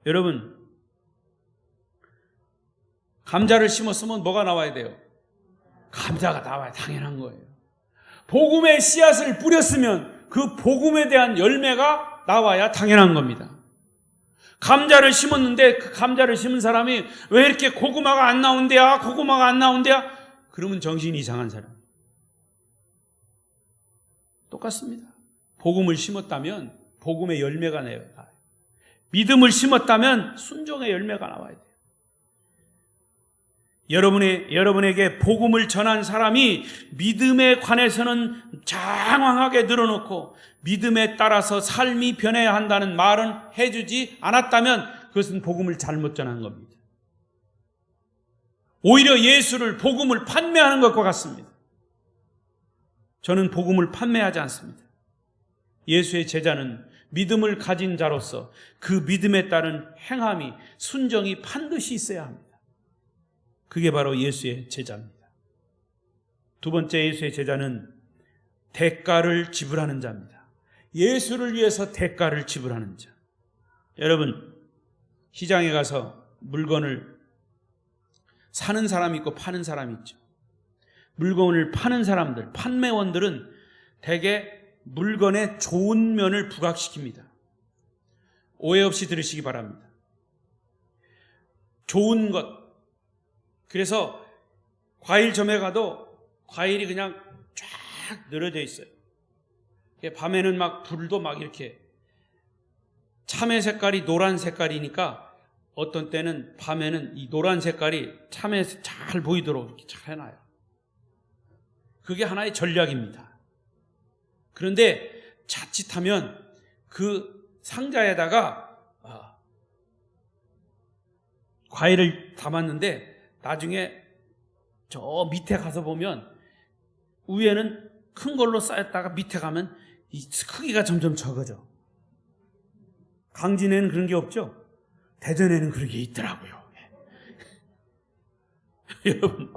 여러분, 감자를 심었으면 뭐가 나와야 돼요? 감자가 나와야 당연한 거예요. 복음의 씨앗을 뿌렸으면 그 복음에 대한 열매가 나와야 당연한 겁니다. 감자를 심었는데 그 감자를 심은 사람이 왜 이렇게 고구마가 안 나온대야? 그러면 정신이 이상한 사람. 똑같습니다. 복음을 심었다면 복음의 열매가 나요. 믿음을 심었다면 순종의 열매가 나와야 돼요. 여러분에게 복음을 전한 사람이 믿음에 관해서는 장황하게 늘어놓고 믿음에 따라서 삶이 변해야 한다는 말은 해주지 않았다면 그것은 복음을 잘못 전한 겁니다. 오히려 예수를, 복음을 판매하는 것과 같습니다. 저는 복음을 판매하지 않습니다. 예수의 제자는 믿음을 가진 자로서 그 믿음에 따른 행함이, 순종이 반드시 있어야 합니다. 그게 바로 예수의 제자입니다. 두 번째 예수의 제자는 대가를 지불하는 자입니다. 예수를 위해서 대가를 지불하는 자. 여러분, 시장에 가서 물건을 사는 사람이 있고 파는 사람이 있죠. 물건을 파는 사람들, 판매원들은 대개 물건의 좋은 면을 부각시킵니다. 오해 없이 들으시기 바랍니다. 좋은 것. 그래서 과일점에 가도 과일이 그냥 쫙 늘어져 있어요. 밤에는 막 불도 막 이렇게 참외 색깔이 노란 색깔이니까 어떤 때는 밤에는 이 노란 색깔이 참외에서 잘 보이도록 이렇게 잘 해놔요. 그게 하나의 전략입니다. 그런데 자칫하면 그 상자에다가 과일을 담았는데 나중에 저 밑에 가서 보면 위에는 큰 걸로 쌓였다가 밑에 가면 이 크기가 점점 적어져. 강진에는 그런 게 없죠? 대전에는 그런 게 있더라고요. 여러분,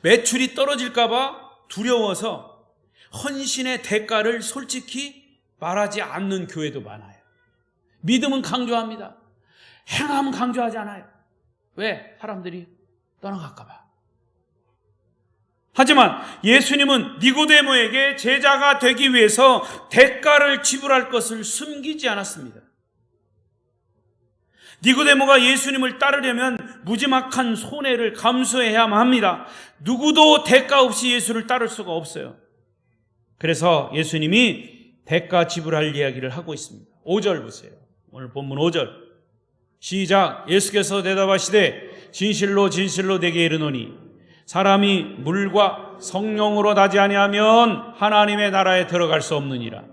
매출이 떨어질까봐 두려워서 헌신의 대가를 솔직히 말하지 않는 교회도 많아요. 믿음은 강조합니다. 행함은 강조하지 않아요. 왜? 사람들이 떠나갈까봐. 하지만 예수님은 니고데모에게 제자가 되기 위해서 대가를 지불할 것을 숨기지 않았습니다. 니고데모가 예수님을 따르려면 무지막한 손해를 감수해야만 합니다. 누구도 대가 없이 예수를 따를 수가 없어요. 그래서 예수님이 대가 지불할 이야기를 하고 있습니다. 5절 보세요. 오늘 본문 5절. 시작. 예수께서 대답하시되 진실로 진실로 내게 이르노니 사람이 물과 성령으로 나지 아니하면 하나님의 나라에 들어갈 수 없느니라.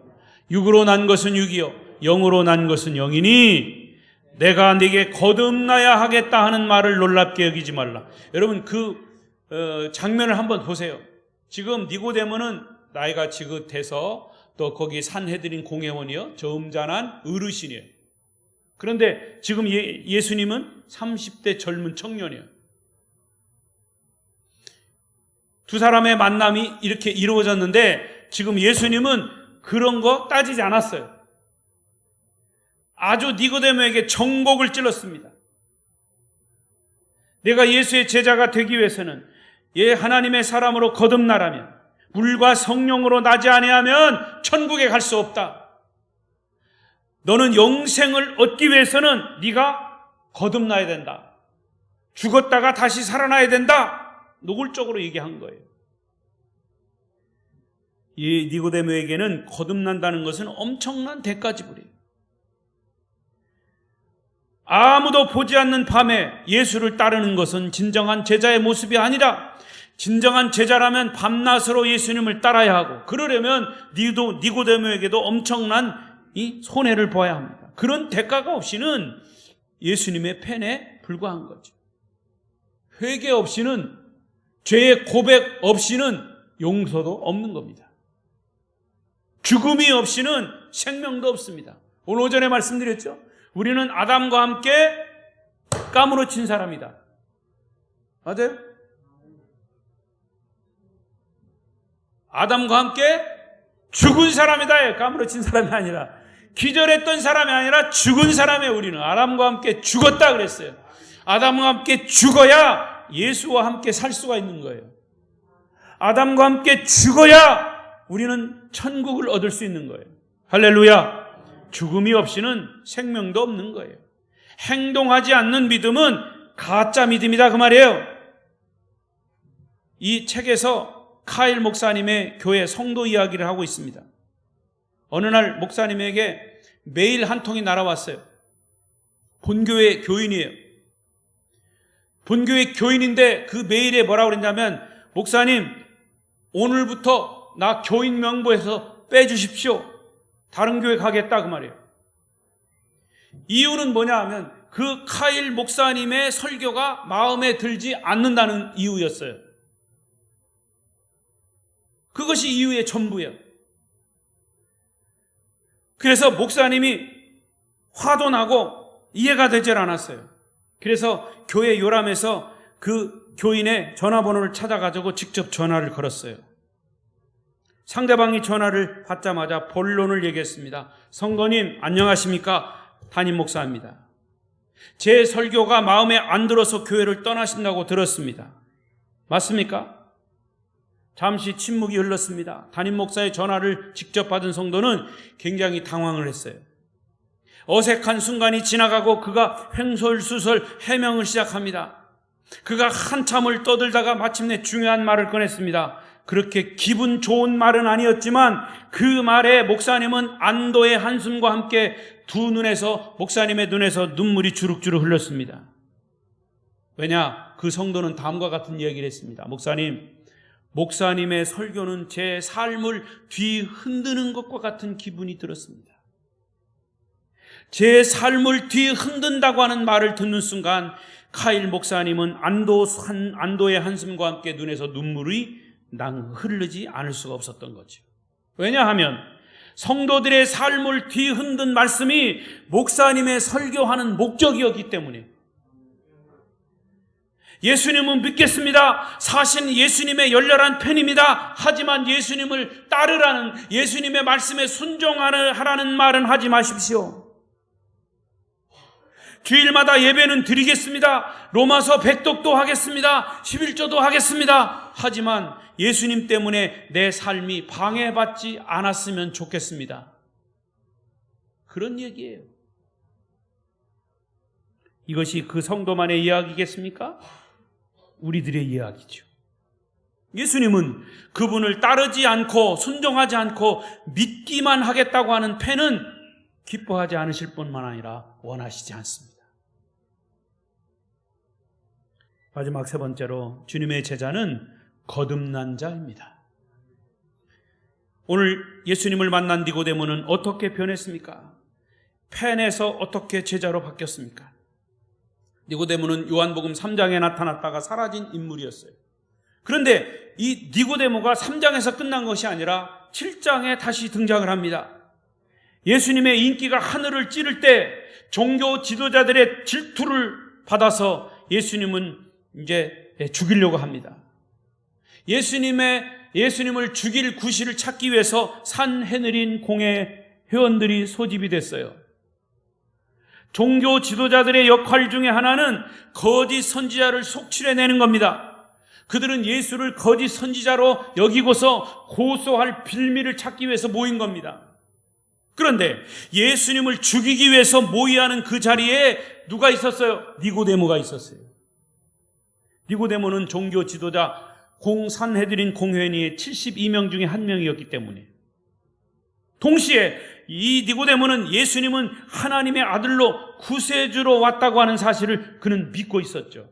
육으로 난 것은 육이요 영으로 난 것은 영이니 내가 네게 거듭나야 하겠다 하는 말을 놀랍게 여기지 말라. 여러분, 그 장면을 한번 보세요. 지금 니고데모는 나이가 지긋해서 또 거기 산헤드린 공회원이요 저음잔한 어르신이에요. 그런데 지금 예수님은 30대 젊은 청년이에요. 두 사람의 만남이 이렇게 이루어졌는데 지금 예수님은 그런 거 따지지 않았어요. 아주 니고데모에게 정곡을 찔렀습니다. 내가 예수의 제자가 되기 위해서는 하나님의 사람으로 거듭나라면 물과 성령으로 나지 아니하면 천국에 갈 수 없다. 너는 영생을 얻기 위해서는 네가 거듭나야 된다. 죽었다가 다시 살아나야 된다. 노골적으로 얘기한 거예요. 이 니고데모에게는 거듭난다는 것은 엄청난 대가 지불이에요. 아무도 보지 않는 밤에 예수를 따르는 것은 진정한 제자의 모습이 아니라, 진정한 제자라면 밤낮으로 예수님을 따라야 하고, 그러려면 니고데모에게도 엄청난 이 손해를 봐야 합니다. 그런 대가가 없이는 예수님의 팬에 불과한 거죠. 회개 없이는, 죄의 고백 없이는 용서도 없는 겁니다. 죽음이 없이는 생명도 없습니다. 오늘 오전에 말씀드렸죠. 우리는 아담과 함께 까무러친 사람이다. 맞아요? 아담과 함께 죽은 사람이다. 까무러친 사람이 아니라, 기절했던 사람이 아니라 죽은 사람이에요. 우리는 아담과 함께 죽었다 그랬어요. 아담과 함께 죽어야 예수와 함께 살 수가 있는 거예요. 아담과 함께 죽어야 우리는 천국을 얻을 수 있는 거예요. 할렐루야. 죽음이 없이는 생명도 없는 거예요. 행동하지 않는 믿음은 가짜 믿음이다 그 말이에요. 이 책에서 카일 목사님의 교회 성도 이야기를 하고 있습니다. 어느 날 목사님에게 메일 한 통이 날아왔어요. 본교회 교인이에요. 본교회 교인인데 그 메일에 뭐라고 그랬냐면, 목사님, 오늘부터 나 교인 명부에서 빼주십시오. 다른 교회 가겠다 그 말이에요. 이유는 뭐냐 하면, 그 카일 목사님의 설교가 마음에 들지 않는다는 이유였어요. 그것이 이유의 전부예요. 그래서 목사님이 화도 나고 이해가 되질 않았어요. 그래서 교회 요람에서 그 교인의 전화번호를 찾아가지고 직접 전화를 걸었어요. 상대방이 전화를 받자마자 본론을 얘기했습니다. 성도님 안녕하십니까? 담임 목사입니다. 제 설교가 마음에 안 들어서 교회를 떠나신다고 들었습니다. 맞습니까? 잠시 침묵이 흘렀습니다. 담임 목사의 전화를 직접 받은 성도는 굉장히 당황을 했어요. 어색한 순간이 지나가고 그가 횡설수설 해명을 시작합니다. 그가 한참을 떠들다가 마침내 중요한 말을 꺼냈습니다. 그렇게 기분 좋은 말은 아니었지만 그 말에 목사님은 안도의 한숨과 함께 목사님의 눈에서 눈물이 주룩주룩 흘렀습니다. 왜냐? 그 성도는 다음과 같은 이야기를 했습니다. 목사님의 설교는 제 삶을 뒤흔드는 것과 같은 기분이 들었습니다. 제 삶을 뒤흔든다고 하는 말을 듣는 순간 카일 목사님은 안도의 한숨과 함께 눈에서 눈물이 흐르지 않을 수가 없었던 거죠. 왜냐하면 성도들의 삶을 뒤흔든 말씀이 목사님의 설교하는 목적이었기 때문에. 예수님은 믿겠습니다. 사실 예수님의 열렬한 팬입니다. 하지만 예수님을 따르라는, 예수님의 말씀에 순종하라는 말은 하지 마십시오. 주일마다 예배는 드리겠습니다. 로마서 100독도 하겠습니다. 11조도 하겠습니다. 하지만 예수님 때문에 내 삶이 방해받지 않았으면 좋겠습니다. 그런 얘기예요. 이것이 그 성도만의 이야기겠습니까? 우리들의 이야기죠. 예수님은 그분을 따르지 않고 순종하지 않고 믿기만 하겠다고 하는 팬은 기뻐하지 않으실 뿐만 아니라 원하시지 않습니다. 마지막 세 번째로, 주님의 제자는 거듭난 자입니다. 오늘 예수님을 만난 니고데모는 어떻게 변했습니까? 팬에서 어떻게 제자로 바뀌었습니까? 니고데모는 요한복음 3장에 나타났다가 사라진 인물이었어요. 그런데 이 니고데모가 3장에서 끝난 것이 아니라 7장에 다시 등장을 합니다. 예수님의 인기가 하늘을 찌를 때 종교 지도자들의 질투를 받아서 예수님은 이제 죽이려고 합니다. 예수님을 죽일 구실을 찾기 위해서 산헤느린 공회 회원들이 소집이 됐어요. 종교 지도자들의 역할 중에 하나는 거짓 선지자를 속출해내는 겁니다. 그들은 예수를 거짓 선지자로 여기고서 고소할 빌미를 찾기 위해서 모인 겁니다. 그런데 예수님을 죽이기 위해서 모의하는 그 자리에 누가 있었어요? 니고데모가 있었어요. 니고데모는 종교 지도자 산헤드린 공회의의 72명 중에 한 명이었기 때문에 동시에 이 니고데모는 예수님은 하나님의 아들로 구세주로 왔다고 하는 사실을 그는 믿고 있었죠.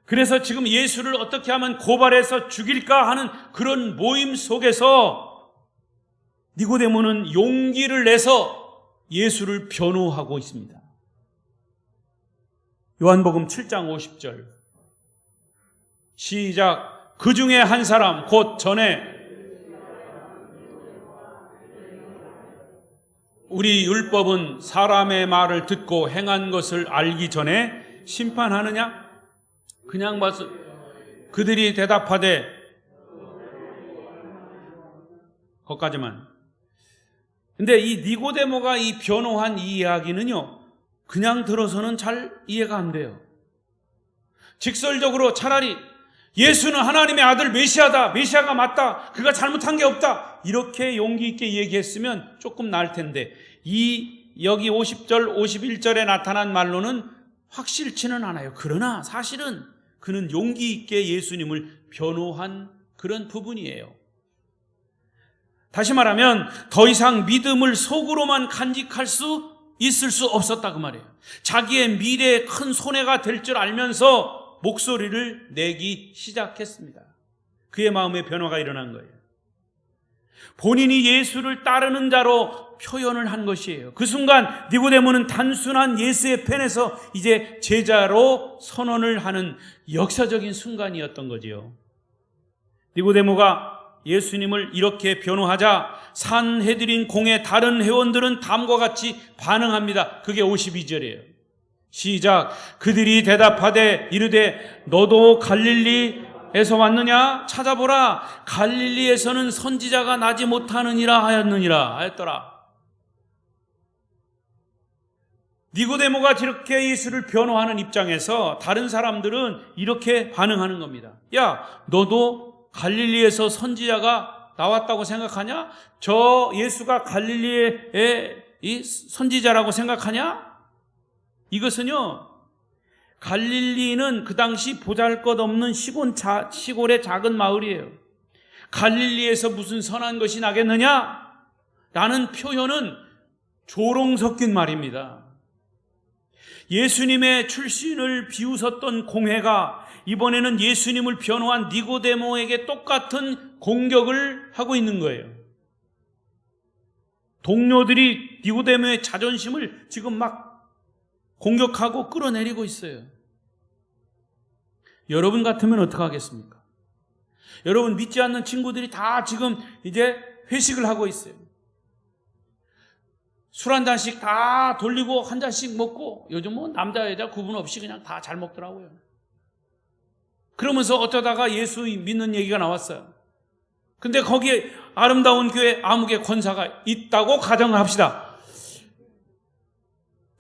그래서 지금 예수를 어떻게 하면 고발해서 죽일까 하는 그런 모임 속에서 니고데모는 용기를 내서 예수를 변호하고 있습니다. 요한복음 7장 50절 시작. 그 중에 한 사람 곧 전에 우리 율법은 사람의 말을 듣고 행한 것을 알기 전에 심판하느냐? 그냥 봐서 그들이 대답하되 거기까지만. 근데 이 니고데모가 이 변호한 이 이야기는요, 그냥 들어서는 잘 이해가 안 돼요. 직설적으로 차라리 예수는 하나님의 아들 메시아다, 메시아가 맞다, 그가 잘못한 게 없다, 이렇게 용기 있게 얘기했으면 조금 나을 텐데, 여기 50절, 51절에 나타난 말로는 확실치는 않아요. 그러나 사실은 그는 용기 있게 예수님을 변호한 그런 부분이에요. 다시 말하면 더 이상 믿음을 속으로만 간직할 수 있을 수 없었다 그 말이에요. 자기의 미래에 큰 손해가 될 줄 알면서 목소리를 내기 시작했습니다. 그의 마음에 변화가 일어난 거예요. 본인이 예수를 따르는 자로 표현을 한 것이에요. 그 순간 니고데모는 단순한 예수의 팬에서 이제 제자로 선언을 하는 역사적인 순간이었던 거지요. 니고데모가 예수님을 이렇게 변호하자 산헤드린 공의 다른 회원들은 다음과 같이 반응합니다. 그게 52절이에요. 시작. 그들이 대답하되 이르되 너도 갈릴리에서 왔느냐? 찾아보라. 갈릴리에서는 선지자가 나지 못하느니라 하였더라. 니고데모가 저렇게 예수를 변호하는 입장에서 다른 사람들은 이렇게 반응하는 겁니다. 야, 너도 갈릴리에서 선지자가 나왔다고 생각하냐? 저 예수가 갈릴리의 이 선지자라고 생각하냐? 이것은요, 갈릴리는 그 당시 보잘것없는 시골의 작은 마을이에요. 갈릴리에서 무슨 선한 것이 나겠느냐? 라는 표현은 조롱 섞인 말입니다. 예수님의 출신을 비웃었던 공회가 이번에는 예수님을 변호한 니고데모에게 똑같은 공격을 하고 있는 거예요. 동료들이 니고데모의 자존심을 지금 막 공격하고 끌어내리고 있어요. 여러분 같으면 어떻게 하겠습니까? 여러분 믿지 않는 친구들이 다 지금 이제 회식을 하고 있어요. 술 한 잔씩 다 돌리고 한 잔씩 먹고, 요즘 뭐 남자 여자 구분 없이 그냥 다 잘 먹더라고요. 그러면서 어쩌다가 예수 믿는 얘기가 나왔어요. 근데 거기에 아름다운 교회 암흑의 권사가 있다고 가정을 합시다.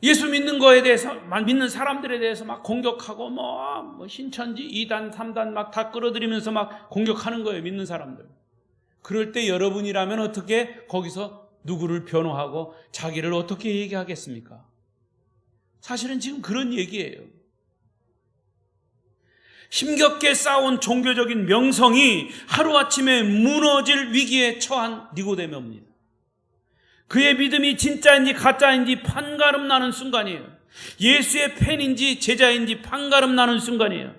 예수 믿는 거에 대해서, 믿는 사람들에 대해서 막 공격하고 뭐 신천지 2단 3단 막 다 끌어들이면서 막 공격하는 거예요, 믿는 사람들. 그럴 때 여러분이라면 어떻게 거기서 누구를 변호하고 자기를 어떻게 얘기하겠습니까? 사실은 지금 그런 얘기예요. 힘겹게 쌓아온 종교적인 명성이 하루아침에 무너질 위기에 처한 니고데모입니다. 그의 믿음이 진짜인지 가짜인지 판가름 나는 순간이에요. 예수의 팬인지 제자인지 판가름 나는 순간이에요.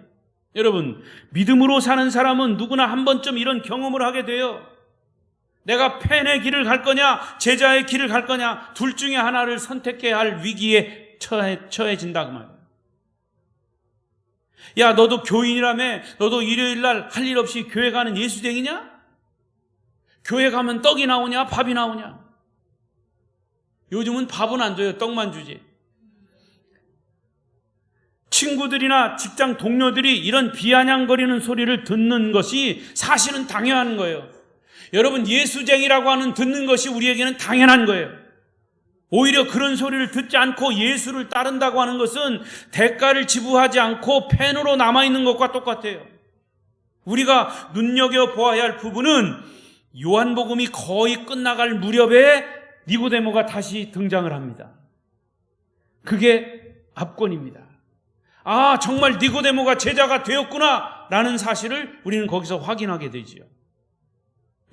여러분, 믿음으로 사는 사람은 누구나 한 번쯤 이런 경험을 하게 돼요. 내가 팬의 길을 갈 거냐, 제자의 길을 갈 거냐, 둘 중에 하나를 선택해야 할 위기에 처해진다 그 말이에요. 야, 너도 교인이라며? 너도 일요일날 할 일 없이 교회 가는 예수쟁이냐? 교회 가면 떡이 나오냐, 밥이 나오냐? 요즘은 밥은 안 줘요. 떡만 주지. 친구들이나 직장 동료들이 이런 비아냥거리는 소리를 듣는 것이 사실은 당연한 거예요. 여러분, 예수쟁이라고 하는 듣는 것이 우리에게는 당연한 거예요. 오히려 그런 소리를 듣지 않고 예수를 따른다고 하는 것은 대가를 지불하지 않고 팬으로 남아있는 것과 똑같아요. 우리가 눈여겨보아야 할 부분은 요한복음이 거의 끝나갈 무렵에 니고데모가 다시 등장을 합니다. 그게 압권입니다. 아, 정말 니고데모가 제자가 되었구나 있다라는 사실을 우리는 거기서 확인하게 되지요.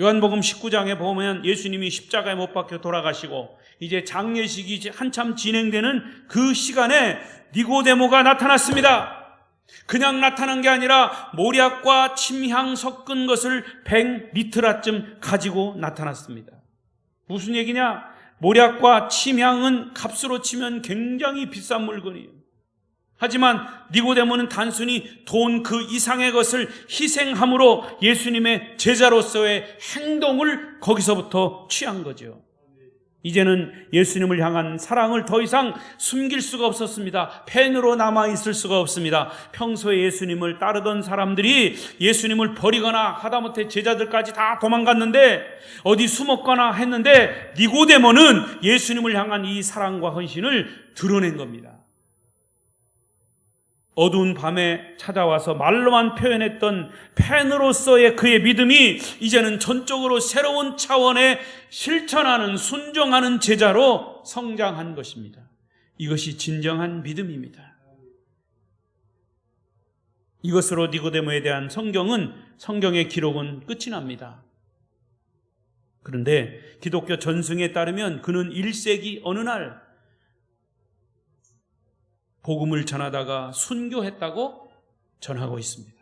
요한복음 19장에 보면 예수님이 십자가에 못 박혀 돌아가시고 이제 장례식이 이제 한참 진행되는 그 시간에 니고데모가 나타났습니다. 그냥 나타난 게 아니라 모략과 침향 섞은 것을 100리터라쯤 가지고 나타났습니다. 무슨 얘기냐? 모략과 침향은 값으로 치면 굉장히 비싼 물건이에요. 하지만 니고데모는 단순히 돈 그 이상의 것을 희생함으로 예수님의 제자로서의 행동을 거기서부터 취한 거죠. 이제는 예수님을 향한 사랑을 더 이상 숨길 수가 없었습니다. 펜으로 남아있을 수가 없습니다. 평소에 예수님을 따르던 사람들이 예수님을 버리거나 하다못해 제자들까지 다 도망갔는데 어디 숨었거나 했는데 니고데모는 예수님을 향한 이 사랑과 헌신을 드러낸 겁니다. 어두운 밤에 찾아와서 말로만 표현했던 펜으로서의 그의 믿음이 이제는 전적으로 새로운 차원의 실천하는 순종하는 제자로 성장한 것입니다. 이것이 진정한 믿음입니다. 이것으로 니고데모에 대한 성경의 기록은 끝이 납니다. 그런데 기독교 전승에 따르면 그는 1세기 어느 날 복음을 전하다가 순교했다고 전하고 있습니다.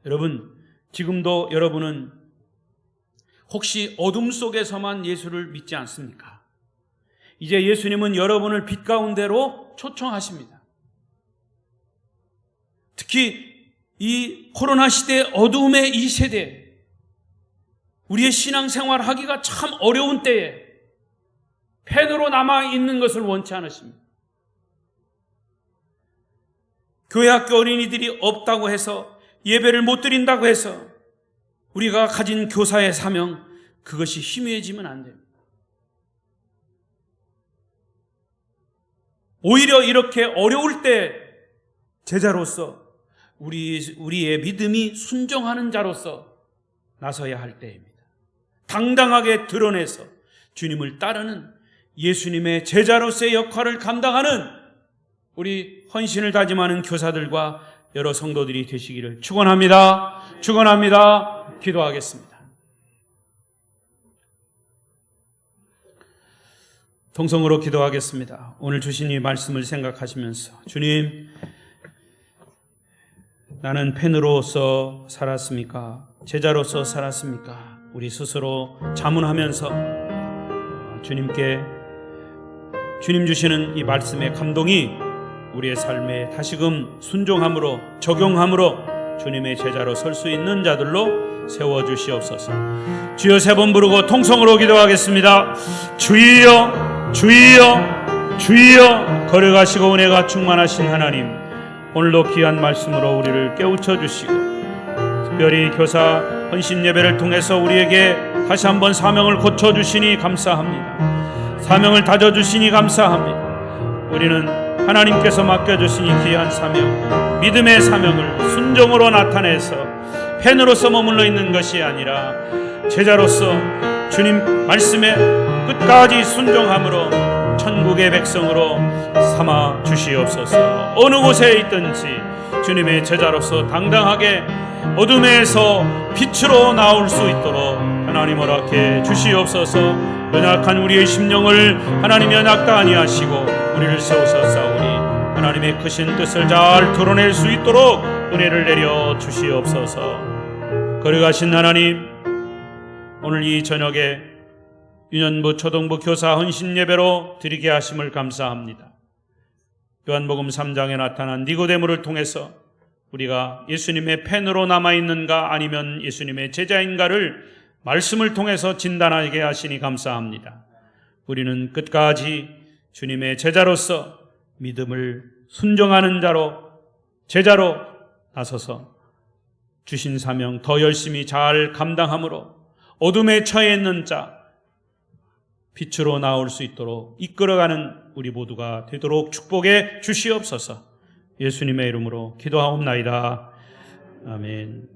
여러분, 지금도 여러분은 혹시 어둠 속에서만 예수를 믿지 않습니까? 이제 예수님은 여러분을 빛 가운데로 초청하십니다. 특히 이 코로나 시대의 어두움의 이 세대, 우리의 신앙생활 하기가 참 어려운 때에 펜으로 남아있는 것을 원치 않으십니다. 교회 학교 어린이들이 없다고 해서 예배를 못 드린다고 해서 우리가 가진 교사의 사명, 그것이 희미해지면 안 됩니다. 오히려 이렇게 어려울 때 제자로서 우리의 믿음이 순종하는 자로서 나서야 할 때입니다. 당당하게 드러내서 주님을 따르는 예수님의 제자로서의 역할을 감당하는 우리 헌신을 다짐하는 교사들과 여러 성도들이 되시기를 축원합니다. 축원합니다. 기도하겠습니다. 통성으로 기도하겠습니다. 오늘 주신 이 말씀을 생각하시면서 주님, 나는 펜으로서 살았습니까? 제자로서 살았습니까? 우리 스스로 자문하면서 주님께 주님 주시는 이 말씀의 감동이 우리의 삶에 다시금 순종함으로 적용함으로 주님의 제자로 설 수 있는 자들로 세워주시옵소서. 주여 세 번 부르고 통성으로 기도하겠습니다. 주여 주여 주여. 걸어가시고 은혜가 충만하신 하나님, 오늘도 귀한 말씀으로 우리를 깨우쳐 주시고 특별히 교사 헌신 예배를 통해서 우리에게 다시 한번 사명을 고쳐주시니 감사합니다. 사명을 다져주시니 감사합니다. 우리는 하나님께서 맡겨주신 이 귀한 사명, 믿음의 사명을 순종으로 나타내서 펜으로서 머물러 있는 것이 아니라 제자로서 주님 말씀에 끝까지 순종함으로 천국의 백성으로 삼아 주시옵소서. 어느 곳에 있든지 주님의 제자로서 당당하게 어둠에서 빛으로 나올 수 있도록 하나님 허락해 주시옵소서. 연약한 우리의 심령을 하나님 연약다 아니하시고 우리를 세우사 싸우니 하나님의 크신 뜻을 잘 드러낼 수 있도록 은혜를 내려 주시옵소서. 거룩하신 하나님, 오늘 이 저녁에 유년부 초등부 교사 헌신 예배로 드리게 하심을 감사합니다. 요한복음 3장에 나타난 니고데모를 통해서 우리가 예수님의 펜으로 남아있는가 아니면 예수님의 제자인가를 말씀을 통해서 진단하게 하시니 감사합니다. 우리는 끝까지 주님의 제자로서 믿음을 순종하는 제자로 나서서 주신 사명 더 열심히 잘 감당함으로 어둠에 처해 있는 자 빛으로 나올 수 있도록 이끌어가는 우리 모두가 되도록 축복해 주시옵소서. 예수님의 이름으로 기도하옵나이다. 아멘.